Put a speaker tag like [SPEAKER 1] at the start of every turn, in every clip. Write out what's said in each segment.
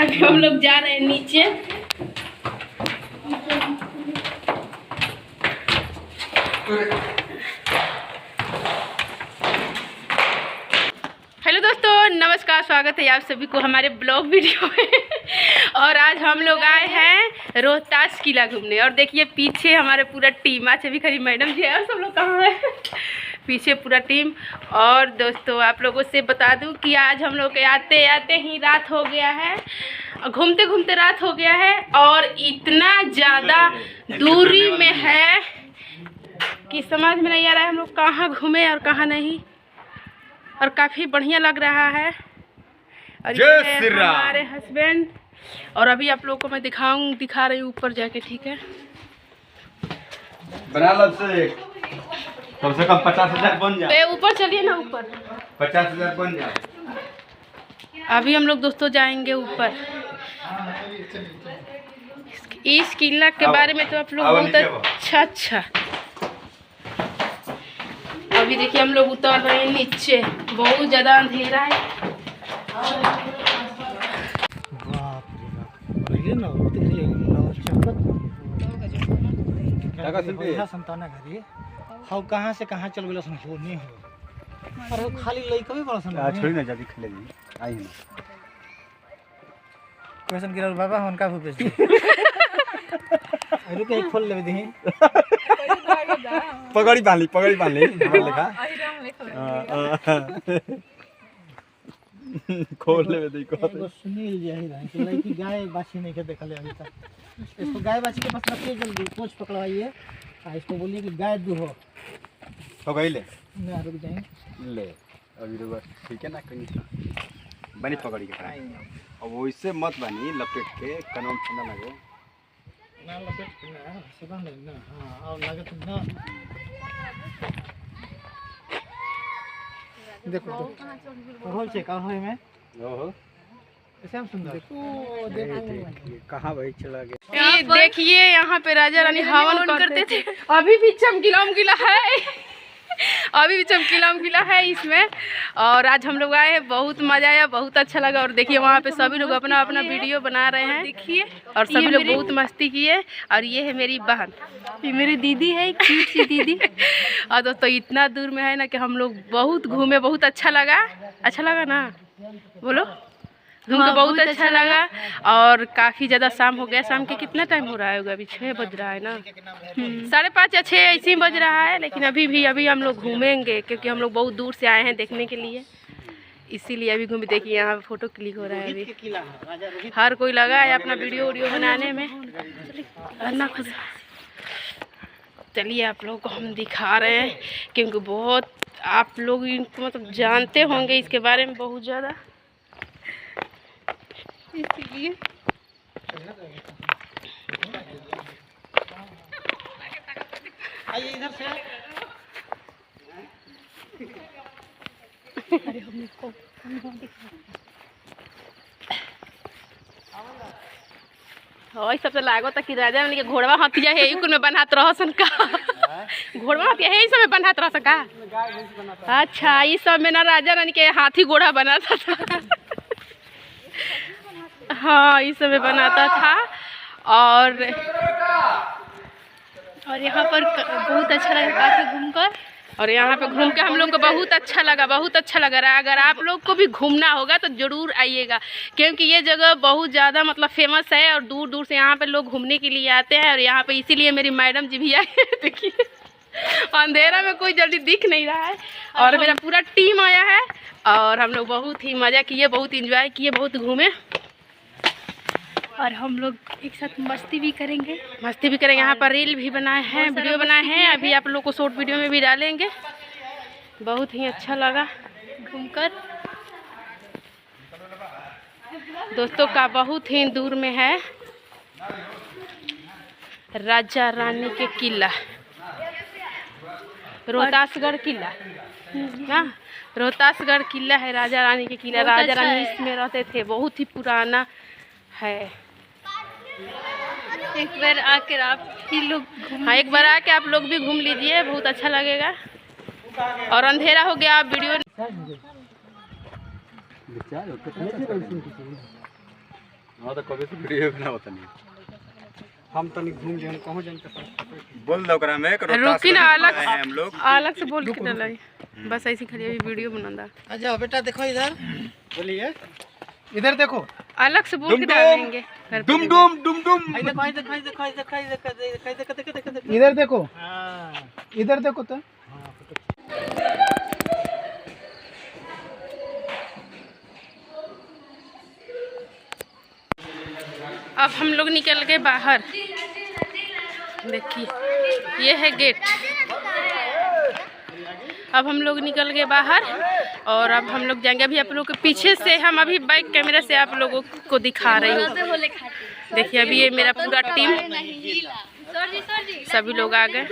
[SPEAKER 1] अभी हम लोग जा रहे हैं नीचे। हेलो दोस्तों, नमस्कार, स्वागत है आप सभी को हमारे ब्लॉग वीडियो में। और आज हम लोग आए हैं रोहतास किला घूमने। और देखिए पीछे हमारे पूरा टीम, आज अभी खरी मैडम जी है और सब लोग कहाँ हैं, पीछे पूरा टीम। और दोस्तों आप लोगों से बता दूं कि आज हम लोग आते आते ही रात हो गया है, घूमते घूमते रात हो गया है। और इतना ज़्यादा दूरी में है कि समझ में नहीं आ रहा है हम लोग कहाँ घूमे और कहाँ नहीं। और काफ़ी बढ़िया लग रहा है। और ये है हमारे हस्बैंड। और अभी आप लोगों को मैं दिखा रही हूँ ऊपर जाके, ठीक है।
[SPEAKER 2] बना लो से कम 50,000 बन जाए।
[SPEAKER 1] ऊपर चलिए ना, ऊपर
[SPEAKER 2] 50,000 बन जाए।
[SPEAKER 1] अभी हम लोग दोस्तों जाएंगे ऊपर। इस किला के बारे में तो आप लोग बहुत अच्छा। अभी देखिए हम लोग उतर रहे हैं नीचे, बहुत ज़्यादा अंधेरा है।
[SPEAKER 3] कहाँ से कहाँ चल गए हो नहीं हो और खाली लइका भी बड़ा
[SPEAKER 2] छोड़ी ना जल्दी खेले दी आई ना
[SPEAKER 3] क्वेश्चन गिरल बाबा उनका भूपेश जी रुके एक खोल लेबे दही
[SPEAKER 2] पगड़ी बांध ली हमर लेखा खोल लेबे दी को
[SPEAKER 3] सुनील जी आई रहा कि लड़की गाय बाछी नहीं के देखले अभी तक। इसको गाय बाछी के पास रखिए, जल्दी पूछ पकड़वाइए और इसको बोलिए कि गाय दूहो।
[SPEAKER 2] हो गई ले
[SPEAKER 3] ना रुक जाएंगे
[SPEAKER 2] ले अभी रुक, ठीक है ना, कहीं बनी पकड़ी के खाए। अब वैसे मत बनी लपेट के कनम ठंडा लगे
[SPEAKER 3] ना, लपेट ना से बांध ना। हां और लगे तो ना देखो होल से का होय में
[SPEAKER 2] ओहो
[SPEAKER 3] कैसे सुंदर देखो
[SPEAKER 2] कहां भाई चला गया।
[SPEAKER 1] ये देखिए यहाँ पे राजा रानी हवन करते थे। अभी भी चमकीला है अभी भी चमकीला है इसमें। और आज हम लोग आए हैं, बहुत मजा आया, बहुत अच्छा लगा। और देखिए वहाँ पे सभी लोग अपना अपना वीडियो बना रहे हैं, देखिए। और सभी लोग बहुत मस्ती किए। और ये है मेरी बहन, ये मेरी दीदी है, क्यूट सी दीदी। और दोस्तों इतना दूर में है ना कि हम लोग बहुत घूमे, बहुत अच्छा लगा ना, बोलो घूम के बहुत अच्छा लगा। और काफ़ी ज़्यादा शाम हो गया। शाम के कितना टाइम हो रहा होगा, अभी 6 बज रहा है ना, 5:30 या 6 ऐसे ही बज रहा है। लेकिन अभी हम लोग घूमेंगे क्योंकि हम लोग बहुत दूर से आए हैं देखने के लिए, इसीलिए अभी घूमे। देखिए यहाँ पे फोटो क्लिक हो रहा है अभी। हर कोई लगा है अपना वीडियो बनाने में। चलिए आप लोगों को हम दिखा रहे हैं क्योंकि बहुत आप लोग इनको मतलब जानते होंगे इसके बारे में बहुत ज़्यादा, इसीलिए।
[SPEAKER 3] आइए इधर से।
[SPEAKER 1] अरे हमने को सबसे लागो तक कि राजा रानी के घोड़वा हथिया है कुल में बनात रहसन का। घोड़वा हथिया है सब में बनात रहसन का। अच्छा इस सब में ना राजा रानी के हाथी घोड़ा बनाता था। हाँ इस समय बनाता था। और यहाँ पर बहुत अच्छा लगा काफ़ी घूमकर। और यहाँ पे घूम के हम लोग को बहुत अच्छा लगा रहा। अगर आप लोग को भी घूमना होगा तो ज़रूर आइएगा क्योंकि ये जगह बहुत ज़्यादा मतलब फेमस है। और दूर दूर से यहाँ पे लोग घूमने के लिए आते हैं। और यहाँ पे इसीलिए मेरी मैडम जी भी आई है। देखिए अंधेरा में कोई जल्दी दिख नहीं रहा है। और मेरा पूरा टीम आया है और हम लोग बहुत ही मज़ा किए, बहुत इंजॉय किए, बहुत घूमे। और हम लोग एक साथ मस्ती भी करेंगे। यहाँ पर रील भी बनाए हैं, वीडियो बनाए हैं। अभी आप लोग को शॉर्ट वीडियो में भी डालेंगे। बहुत ही अच्छा लगा घूमकर। दोस्तों का बहुत ही दूर में है राजा रानी के किला, रोहतासगढ़ किला ना, रोहतासगढ़ किला है राजा रानी के किला। राजा रानी इसमें रहते थे, बहुत ही पुराना है। एक बार आकर आप ही लोग हाँ एक बार आके आप लोग भी घूम लीजिए, बहुत अच्छा लगेगा। और अंधेरा हो गया, आप वीडियो
[SPEAKER 2] हाँ तो कभी से वीडियो बना होता नहीं
[SPEAKER 3] हम तनी घूम जान कहूं जान के
[SPEAKER 2] बोल दो करा में करो
[SPEAKER 1] रुकी ना, अलग
[SPEAKER 2] हम लोग
[SPEAKER 1] अलग से बोल के डलाई। बस ऐसे खाली अभी वीडियो बनाना।
[SPEAKER 3] अच्छा बेटा देखो इधर, बोलिए इधर देखो,
[SPEAKER 1] अलग से बोल के डालेंगे।
[SPEAKER 2] डुम डुम डुम डुम
[SPEAKER 3] इधर देखो, हाँ इधर देखो तो
[SPEAKER 1] अब हम लोग निकल गए बाहर। देखिए ये है गेट। अब हम लोग निकल गए बाहर और अब हम लोग जाएंगे। अभी आप लोग के पीछे से हम अभी बैक कैमरा से आप लोगों को दिखा रही हूँ। देखिए अभी ये मेरा पूरा टीम, सभी लोग आ गए।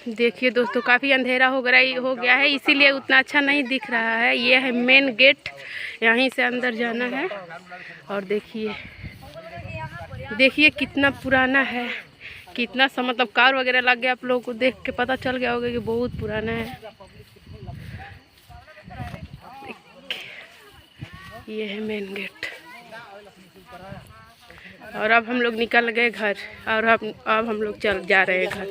[SPEAKER 1] देखिए दोस्तों काफ़ी अंधेरा हो गया है, इसीलिए उतना अच्छा नहीं दिख रहा है। ये है मेन गेट, यहीं से अंदर जाना है। और देखिए कितना पुराना है, कितना सा मतलब कार वगैरह लग गया। आप लोगों को देख के पता चल गया होगा कि बहुत पुराना है। ये है मेन गेट। और अब हम लोग निकल गए घर और अब हम लोग जा रहे हैं घर।